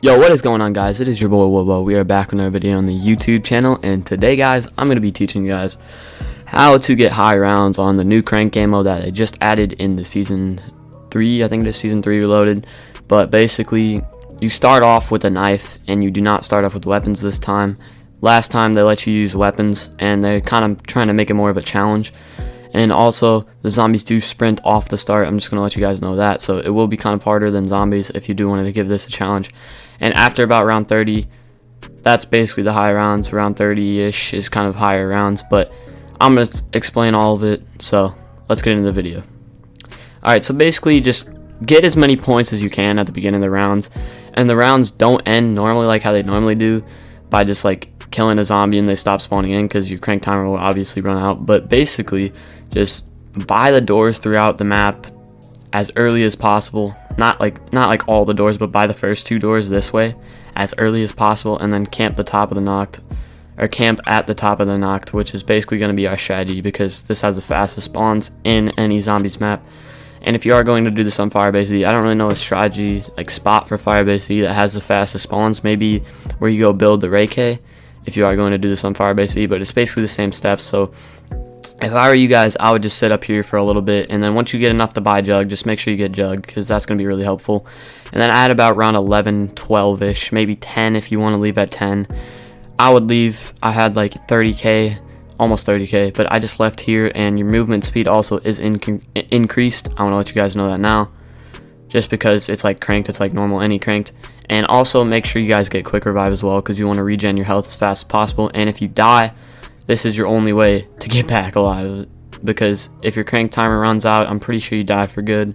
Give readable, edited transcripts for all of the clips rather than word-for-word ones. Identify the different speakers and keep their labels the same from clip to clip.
Speaker 1: Yo, what is going on, guys? It is your boy Wobo. We are back with another video on the YouTube channel, and today, guys, I'm going to be teaching you guys how to get high rounds on the new crank game mode that I just added in the season 3. I think it is season 3 reloaded. But basically, you start off with a knife, and you do not start off with weapons this time. Last time they let you use weapons, and they're kind of trying to make it more of a challenge. And also, the zombies do sprint off the start. I'm just going to let you guys know that. So it will be kind of harder than zombies if you do want to give this a challenge. And after about round 30, that's basically the high rounds. Round 30-ish is kind of higher rounds. But I'm going to explain all of it. So let's get into the video. Alright, so basically just get as many points as you can at the beginning of the rounds. And the rounds don't end normally like how they normally do, by just like killing a zombie and they stop spawning in, because your crank timer will obviously run out. But basically, just buy the doors throughout the map as early as possible. Not like all the doors, but buy the first 2 doors this way as early as possible, and then camp the top of the knocked, or camp at the top of the knocked, which is basically going to be our strategy, because this has the fastest spawns in any zombies map. And if you are going to do this on Firebase E, I don't really know a strategy like spot for Firebase E that has the fastest spawns. Maybe where you go build the Ray K if you are going to do this on Firebase E, but it's basically the same steps. So if I were you guys, I would just sit up here for a little bit, and then once you get enough to buy jug, just make sure you get jug, because that's going to be really helpful. And then at about round 11, 12-ish, maybe 10 if you want to leave at 10. I would leave. I had like 30k, almost 30k, but I just left here, and your movement speed also is increased. I want to let you guys know that now, just because it's like cranked, it's like normal, any cranked. And also make sure you guys get quick revive as well, because you want to regen your health as fast as possible. And if you die, this is your only way to get back alive, because if your crank timer runs out, I'm pretty sure you die for good.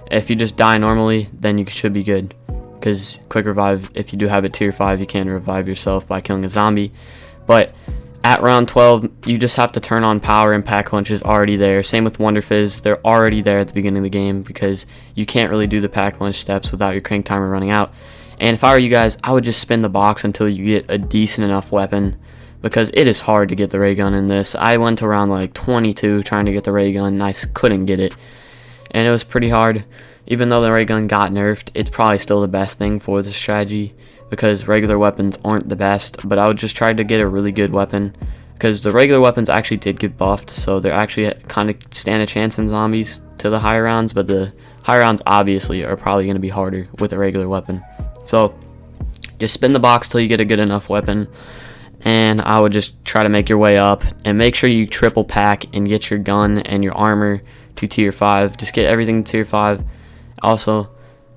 Speaker 1: If you just die normally, then you should be good, because quick revive, if you do have it tier 5, you can revive yourself by killing a zombie. But at round 12, you just have to turn on power, and pack punch is already there. Same with Wonder Fizz, they're already there at the beginning of the game, because you can't really do the pack punch steps without your crank timer running out. And if I were you guys, I would just spin the box until you get a decent enough weapon, because it is hard to get the ray gun in this. I went to around like 22 trying to get the ray gun, and I couldn't get it, and it was pretty hard. Even though the ray gun got nerfed, it's probably still the best thing for this strategy, because regular weapons aren't the best. But I would just try to get a really good weapon, because the regular weapons actually did get buffed, so they're actually kind of stand a chance in zombies to the higher rounds. But the higher rounds obviously are probably going to be harder with a regular weapon. So just spin the box till you get a good enough weapon, and I would just try to make your way up, and make sure you triple pack and get your gun and your armor to tier 5. Just get everything to tier 5. Also,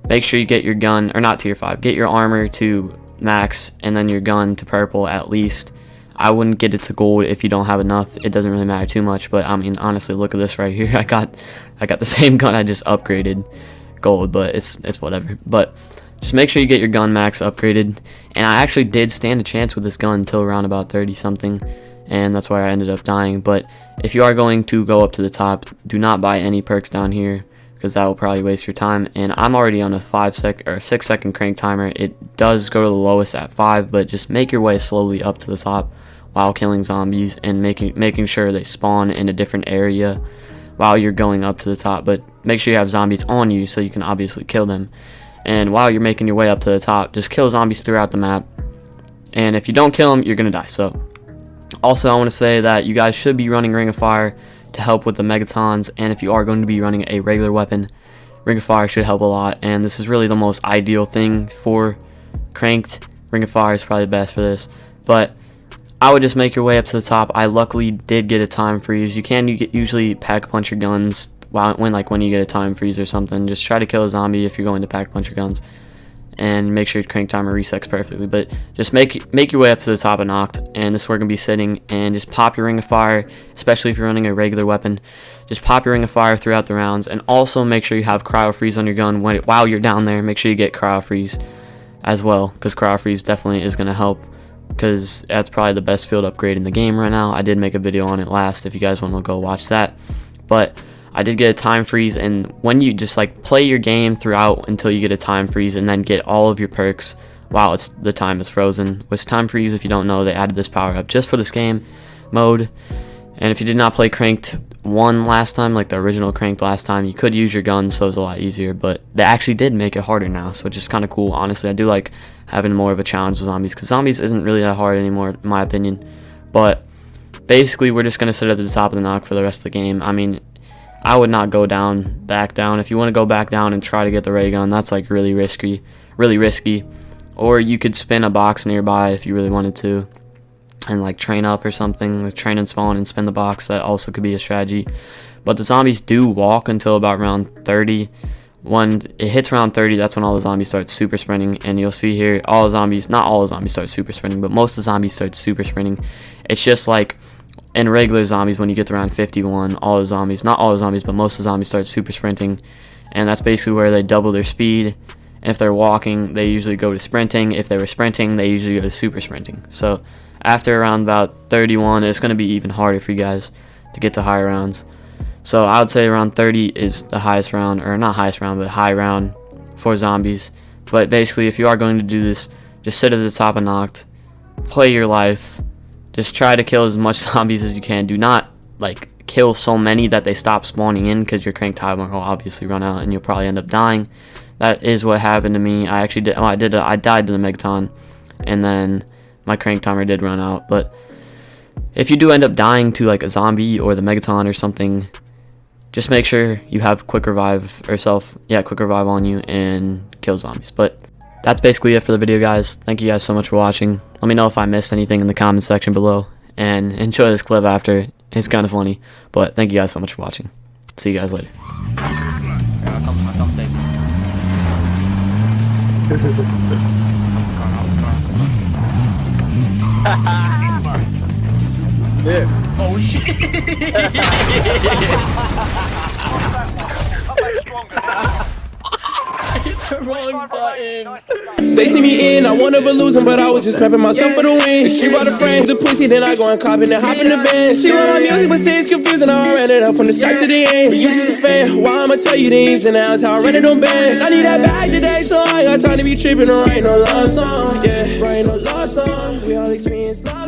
Speaker 1: make sure you get your gun, or not tier 5, get your armor to max, and then your gun to purple at least. I wouldn't get it to gold if you don't have enough. It doesn't really matter too much, but I mean, honestly, look at this right here. I got the same gun, I just upgraded gold, but it's whatever. But just make sure you get your gun max upgraded. And I actually did stand a chance with this gun until around about 30 something, and that's why I ended up dying. But if you are going to go up to the top, do not buy any perks down here, because that will probably waste your time. And I'm already on a 6 second crank timer. It does go to the lowest at 5, but just make your way slowly up to the top while killing zombies, and making sure they spawn in a different area while you're going up to the top. But make sure you have zombies on you so you can obviously kill them. And while you're making your way up to the top, just kill zombies throughout the map. And if you don't kill them, you're going to die. So also, I want to say that you guys should be running Ring of Fire to help with the megatons. And if you are going to be running a regular weapon, Ring of Fire should help a lot. And this is really the most ideal thing for cranked. Ring of Fire is probably the best for this. But I would just make your way up to the top. I luckily did get a time freeze. You usually pack punch your guns when you get a time freeze or something. Just try to kill a zombie if you're going to pack punch your guns, and make sure your crank timer resets perfectly. But just make your way up to the top of knocked, and this is where we're gonna be sitting. And just pop your Ring of Fire, especially if you're running a regular weapon. Just pop your Ring of Fire throughout the rounds, and also make sure you have cryo freeze on your gun while you're down there. Make sure you get cryo freeze as well, because cryo freeze definitely is gonna help, because that's probably the best field upgrade in the game right now. I did make a video on it last, if you guys want to go watch that. But I did get a time freeze, and when you just like play your game throughout until you get a time freeze, and then get all of your perks while the time is frozen. With time freeze, if you don't know, they added this power up just for this game mode, And if you did not play Cranked 1 last time, like the original Cranked last time, you could use your guns, so it's a lot easier. But they actually did make it harder now, so it's just kind of cool. Honestly, I do like having more of a challenge with zombies, because zombies isn't really that hard anymore, in my opinion. But basically, we're just going to sit at the top of the knock for the rest of the game. I mean, I would not go back down. If you want to go back down and try to get the ray gun, that's like really risky. Or you could spin a box nearby if you really wanted to, and like train up or something, like train and spawn and spin the box. That also could be a strategy. But the zombies do walk until about round 30. When it hits round 30, that's when all the zombies start super sprinting. And you'll see here, not all the zombies start super sprinting, but most of the zombies start super sprinting. It's just like in regular zombies, when you get to round 51, not all the zombies, but most of the zombies start super sprinting. And that's basically where they double their speed. And if they're walking, they usually go to sprinting. If they were sprinting, they usually go to super sprinting. So after around about 31, it's going to be even harder for you guys to get to higher rounds. So I would say around 30 is the highest round, or not highest round, but high round for zombies. But basically, if you are going to do this, just sit at the top of Knocked, play your life, just try to kill as much zombies as you can. Do not like kill so many that they stop spawning in, because your crank timer will obviously run out and you'll probably end up dying. That is what happened to me. I actually did. I died to the Megaton, and then my crank timer did run out. But if you do end up dying to like a zombie or the Megaton or something, just make sure you have quick revive on you and kill zombies. But that's basically it for the video, guys. Thank you guys so much for watching. Let me know if I missed anything in the comment section below, and enjoy this clip after. It's kind of funny. But thank you guys so much for watching. See you guys later.
Speaker 2: Yeah. Oh shit!
Speaker 1: The wrong button.
Speaker 3: They see me in, I want to lose them, but I was just prepping myself for the win. She brought a friend, the pussy, then I go and cop and hop in the band. She want my music, but say it's confusing. I ran it up from the start to the end. But you just a fan, why I'ma tell you the ins and outs, how I ran it on bands. I need that bag today, so I ain't got time to be tripping or writing no love song. Yeah, writing no love song. We all experience love.